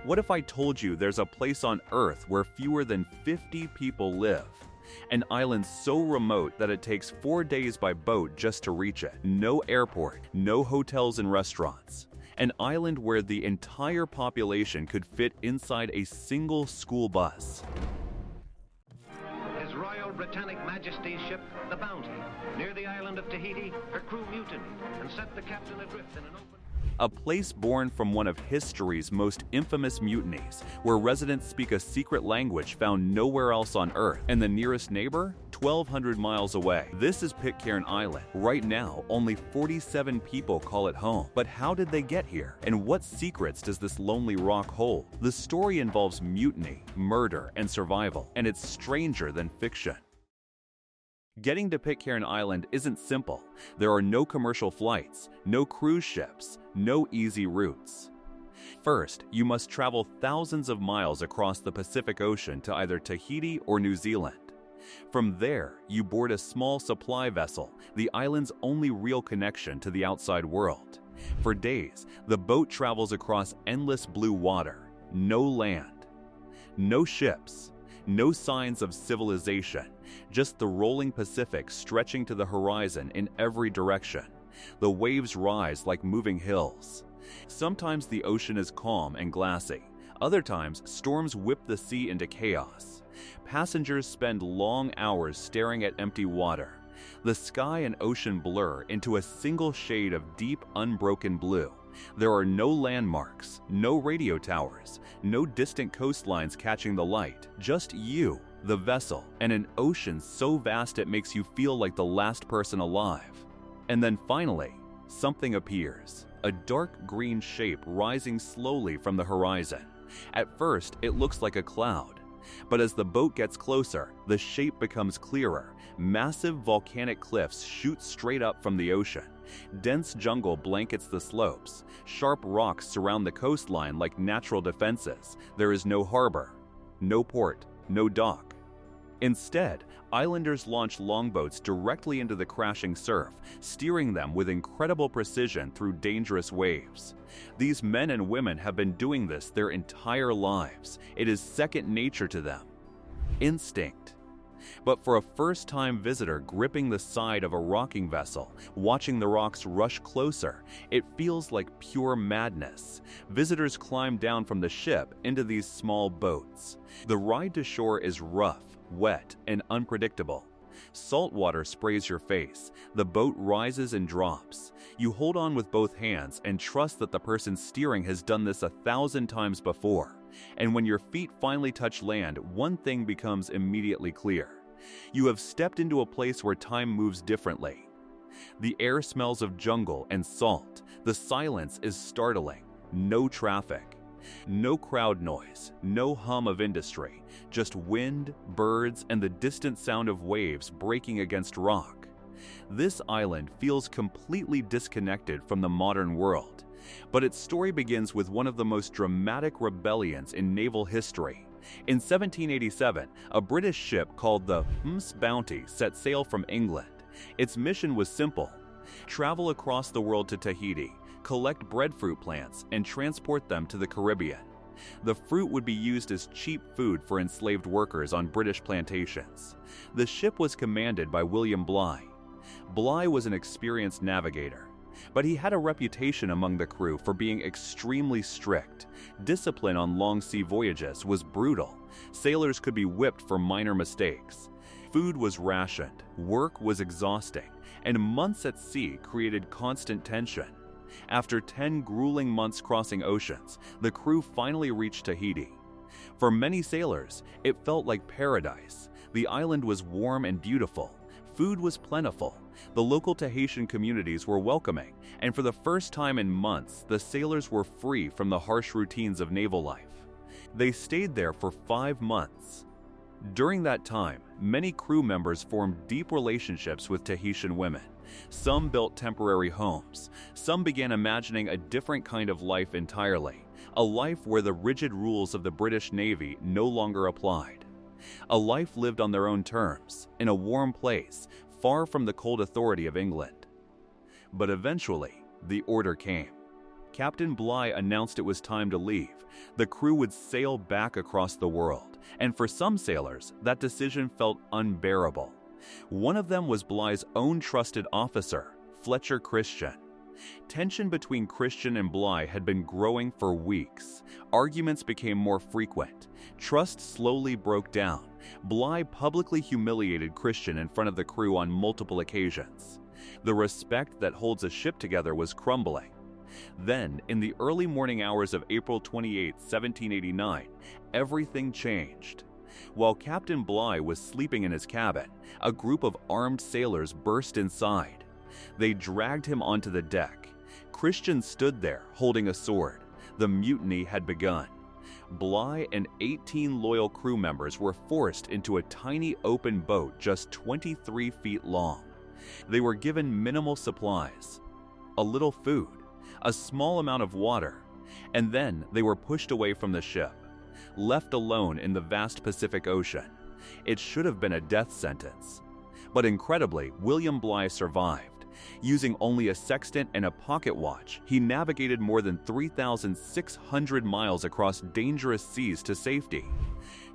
What if I told you there's a place on Earth where fewer than 50 people live? An island so remote that it takes 4 days by boat just to reach it. No airport, no hotels and restaurants. An island where the entire population could fit inside a single school bus. His Royal Britannic Majesty's ship, the Bounty, near the island of Tahiti, her crew mutinied and set the captain adrift in an open... A place born from one of history's most infamous mutinies, where residents speak a secret language found nowhere else on Earth, and the nearest neighbor, 1,200 miles away. This is Pitcairn Island. Right now, only 47 people call it home. But how did they get here? And what secrets does this lonely rock hold? The story involves mutiny, murder, and survival, and it's stranger than fiction. Getting to Pitcairn Island isn't simple. There are no commercial flights, no cruise ships, no easy routes. First, you must travel thousands of miles across the Pacific Ocean to either Tahiti or New Zealand. From there, you board a small supply vessel, the island's only real connection to the outside world. For days, the boat travels across endless blue water, no land, no ships, no signs of civilization, just the rolling Pacific stretching to the horizon in every direction. The waves rise like moving hills. Sometimes the ocean is calm and glassy. Other times, storms whip the sea into chaos. Passengers spend long hours staring at empty water. The sky and ocean blur into a single shade of deep, unbroken blue. There are no landmarks, no radio towers, no distant coastlines catching the light. Just you, the vessel, and an ocean so vast it makes you feel like the last person alive. And then finally, something appears. A dark green shape rising slowly from the horizon. At first, it looks like a cloud. But as the boat gets closer, the shape becomes clearer. Massive volcanic cliffs shoot straight up from the ocean. Dense jungle blankets the slopes. Sharp rocks surround the coastline like natural defenses. There is no harbor, no port, no dock. Instead, islanders launch longboats directly into the crashing surf, steering them with incredible precision through dangerous waves. These men and women have been doing this their entire lives. It is second nature to them. Instinct. But for a first-time visitor gripping the side of a rocking vessel, watching the rocks rush closer, it feels like pure madness. Visitors climb down from the ship into these small boats. The ride to shore is rough, wet, and unpredictable. Salt water sprays your face. The boat rises and drops. You hold on with both hands and trust that the person steering has done this 1,000 times before. And when your feet finally touch land, one thing becomes immediately clear. You have stepped into a place where time moves differently. The air smells of jungle and salt. The silence is startling. No traffic. No crowd noise, no hum of industry, just wind, birds, and the distant sound of waves breaking against rock. This island feels completely disconnected from the modern world, but its story begins with one of the most dramatic rebellions in naval history. In 1787, a British ship called the HMS Bounty set sail from England. Its mission was simple: travel across the world to Tahiti, collect breadfruit plants, and transport them to the Caribbean. The fruit would be used as cheap food for enslaved workers on British plantations. The ship was commanded by William Bligh. Bligh was an experienced navigator, but he had a reputation among the crew for being extremely strict. Discipline on long sea voyages was brutal. Sailors could be whipped for minor mistakes. Food was rationed, work was exhausting, and months at sea created constant tension. After 10 grueling months crossing oceans, the crew finally reached Tahiti. For many sailors, it felt like paradise. The island was warm and beautiful. Food was plentiful. The local Tahitian communities were welcoming, and for the first time in months, the sailors were free from the harsh routines of naval life. They stayed there for 5 months. During that time, many crew members formed deep relationships with Tahitian women. Some built temporary homes. Some began imagining a different kind of life entirely, a life where the rigid rules of the British Navy no longer applied. A life lived on their own terms, in a warm place, far from the cold authority of England. But eventually, the order came. Captain Bligh announced it was time to leave, the crew would sail back across the world, and for some sailors, that decision felt unbearable. One of them was Bligh's own trusted officer, Fletcher Christian. Tension between Christian and Bligh had been growing for weeks. Arguments became more frequent. Trust slowly broke down. Bligh publicly humiliated Christian in front of the crew on multiple occasions. The respect that holds a ship together was crumbling. Then, in the early morning hours of April 28, 1789, everything changed. While Captain Bligh was sleeping in his cabin, a group of armed sailors burst inside. They dragged him onto the deck. Christian stood there, holding a sword. The mutiny had begun. Bligh and 18 loyal crew members were forced into a tiny open boat just 23 feet long. They were given minimal supplies, a little food, a small amount of water, and then they were pushed away from the ship, left alone in the vast Pacific Ocean. It should have been a death sentence. But incredibly, William Bligh survived. Using only a sextant and a pocket watch, he navigated more than 3,600 miles across dangerous seas to safety.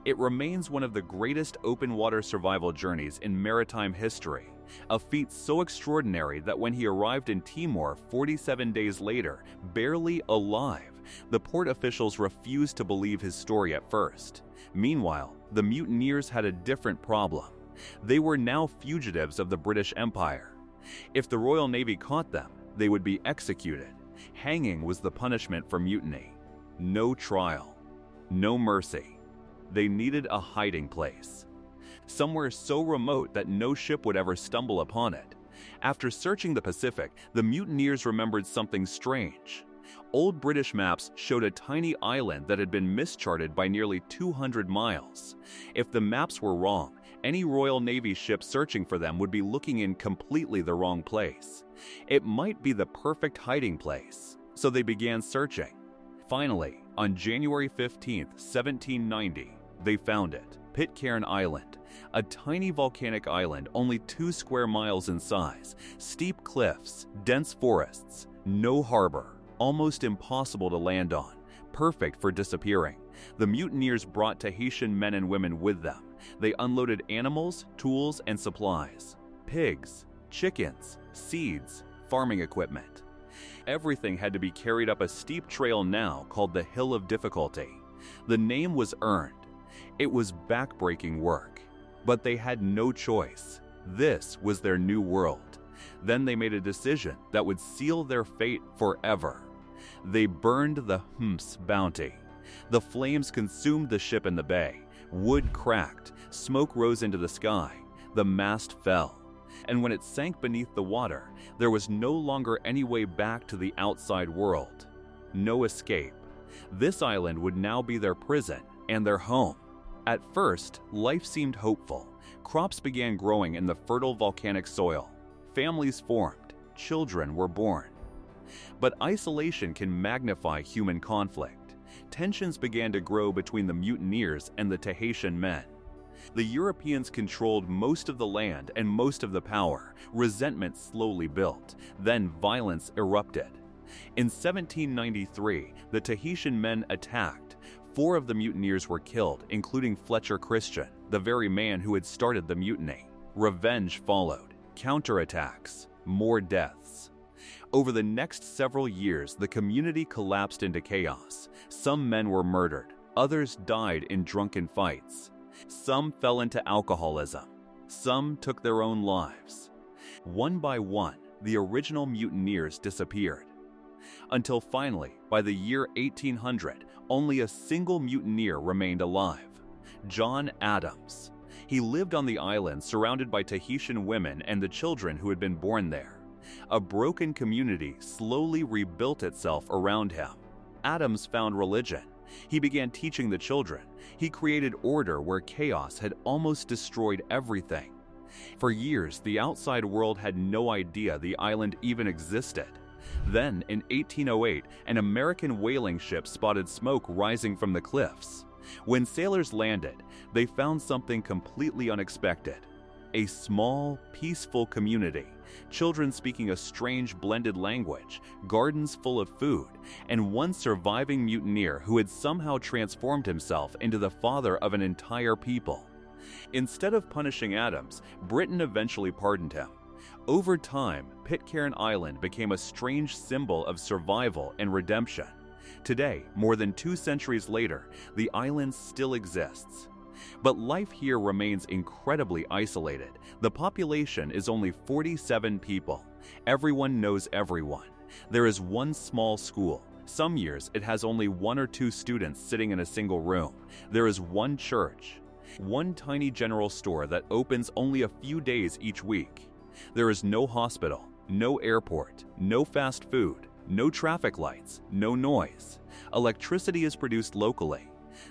It remains one of the greatest open water survival journeys in maritime history, a feat so extraordinary that when he arrived in Timor 47 days later, barely alive, the port officials refused to believe his story at first. Meanwhile, the mutineers had a different problem. They were now fugitives of the British Empire. If the Royal Navy caught them, they would be executed. Hanging was the punishment for mutiny. No trial, no mercy. They needed a hiding place, somewhere so remote that no ship would ever stumble upon it. After searching the Pacific, the mutineers remembered something strange. Old British maps showed a tiny island that had been mischarted by nearly 200 miles. If the maps were wrong, any Royal Navy ship searching for them would be looking in completely the wrong place. It might be the perfect hiding place, so they began searching. Finally, on January 15, 1790, they found it, Pitcairn Island, a tiny volcanic island only 2 square miles in size, steep cliffs, dense forests, no harbor, almost impossible to land on, perfect for disappearing. The mutineers brought Tahitian men and women with them. They unloaded animals, tools, and supplies. Pigs, chickens, seeds, farming equipment. Everything had to be carried up a steep trail now called the Hill of Difficulty. The name was earned. It was backbreaking work, but they had no choice. This was their new world. Then they made a decision that would seal their fate forever. They burned the HMS Bounty. The flames consumed the ship in the bay. Wood cracked, smoke rose into the sky, the mast fell. And when it sank beneath the water, there was no longer any way back to the outside world. No escape. This island would now be their prison and their home. At first, life seemed hopeful. Crops began growing in the fertile volcanic soil. Families formed. Children were born. But isolation can magnify human conflict. Tensions began to grow between the mutineers and the Tahitian men. The Europeans controlled most of the land and most of the power. Resentment slowly built. Then violence erupted. In 1793, the Tahitian men attacked. 4 of the mutineers were killed, including Fletcher Christian, the very man who had started the mutiny. Revenge followed. Counterattacks. More deaths. Over the next several years, the community collapsed into chaos. Some men were murdered. Others died in drunken fights. Some fell into alcoholism. Some took their own lives. One by one, the original mutineers disappeared. Until finally, by the year 1800, only a single mutineer remained alive, John Adams. He lived on the island surrounded by Tahitian women and the children who had been born there. A broken community slowly rebuilt itself around him. Adams found religion. He began teaching the children. He created order where chaos had almost destroyed everything. For years, the outside world had no idea the island even existed. Then, in 1808, an American whaling ship spotted smoke rising from the cliffs. When sailors landed, they found something completely unexpected. a small, peaceful community, children speaking a strange blended language, gardens full of food, and one surviving mutineer who had somehow transformed himself into the father of an entire people. Instead of punishing Adams, Britain eventually pardoned him. Over time, Pitcairn Island became a strange symbol of survival and redemption. Today, more than 2 centuries later, the island still exists. But life here remains incredibly isolated. The population is only 47 people. Everyone knows everyone. There is one small school. Some years, it has only 1 or 2 students sitting in a single room. There is one church. One tiny general store that opens only a few days each week. There is no hospital, no airport, no fast food, no traffic lights, no noise. Electricity is produced locally.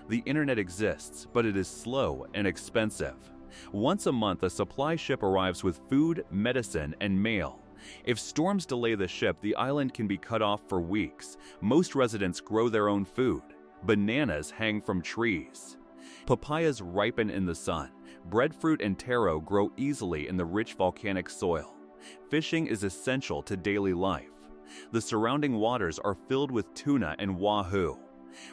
The internet exists, but it is slow and expensive. Once a month, a supply ship arrives with food, medicine, and mail. If storms delay the ship, the island can be cut off for weeks. Most residents grow their own food. Bananas hang from trees. Papayas ripen in the sun. Breadfruit and taro grow easily in the rich volcanic soil. Fishing is essential to daily life. The surrounding waters are filled with tuna and wahoo.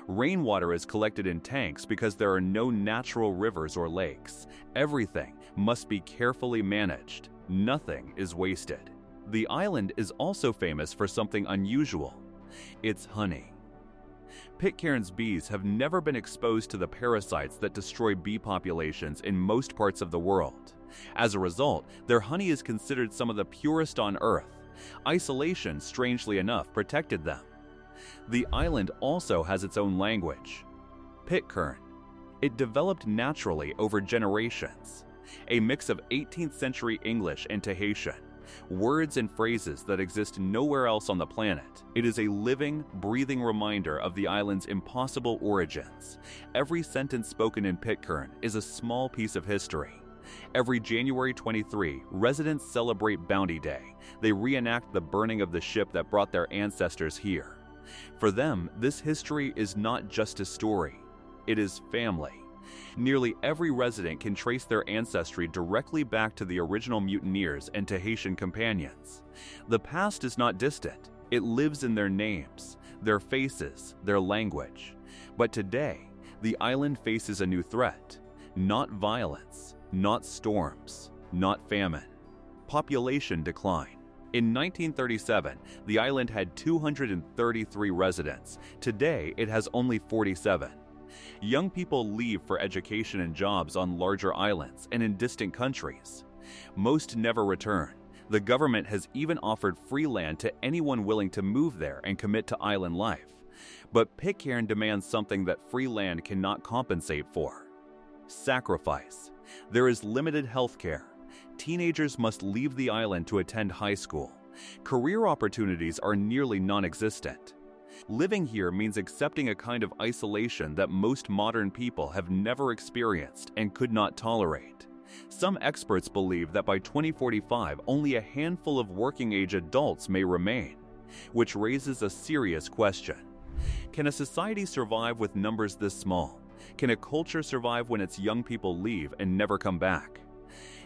Rainwater is collected in tanks because there are no natural rivers or lakes. Everything must be carefully managed. Nothing is wasted. The island is also famous for something unusual. It's honey. Pitcairn's bees have never been exposed to the parasites that destroy bee populations in most parts of the world. As a result, their honey is considered some of the purest on Earth. Isolation, strangely enough, protected them. The island also has its own language, Pitcairn. It developed naturally over generations, a mix of 18th century English and Tahitian, words and phrases that exist nowhere else on the planet. It is a living, breathing reminder of the island's impossible origins. Every sentence spoken in Pitcairn is a small piece of history. Every January 23, residents celebrate Bounty Day. They reenact the burning of the ship that brought their ancestors here. For them, this history is not just a story. It is family. Nearly every resident can trace their ancestry directly back to the original mutineers and Tahitian companions. The past is not distant. It lives in their names, their faces, their language. But today, the island faces a new threat. Not violence, not storms, not famine. Population decline. In 1937, the island had 233 residents. Today, it has only 47. Young people leave for education and jobs on larger islands and in distant countries. Most never return. The government has even offered free land to anyone willing to move there and commit to island life. But Pitcairn demands something that free land cannot compensate for: sacrifice. There is limited health care. Teenagers must leave the island to attend high school. Career opportunities are nearly non-existent. Living here means accepting a kind of isolation that most modern people have never experienced and could not tolerate. Some experts believe that by 2045, only a handful of working-age adults may remain, which raises a serious question. Can a society survive with numbers this small? Can a culture survive when its young people leave and never come back?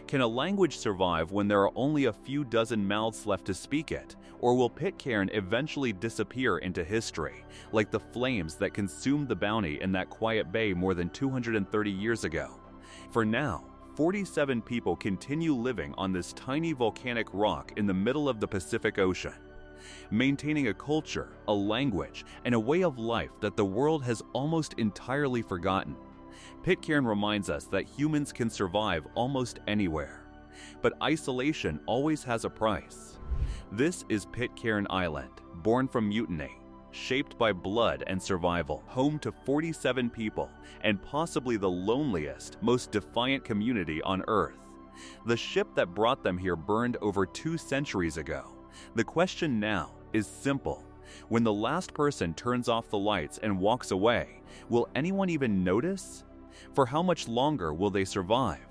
Can a language survive when there are only a few dozen mouths left to speak it? Or will Pitcairn eventually disappear into history, like the flames that consumed the Bounty in that quiet bay more than 230 years ago? For now, 47 people continue living on this tiny volcanic rock in the middle of the Pacific Ocean, maintaining a culture, a language, and a way of life that the world has almost entirely forgotten. Pitcairn reminds us that humans can survive almost anywhere, but isolation always has a price. This is Pitcairn Island, born from mutiny, shaped by blood and survival, home to 47 people, and possibly the loneliest, most defiant community on Earth. The ship that brought them here burned over 2 centuries ago. The question now is simple. When the last person turns off the lights and walks away, will anyone even notice? For how much longer will they survive?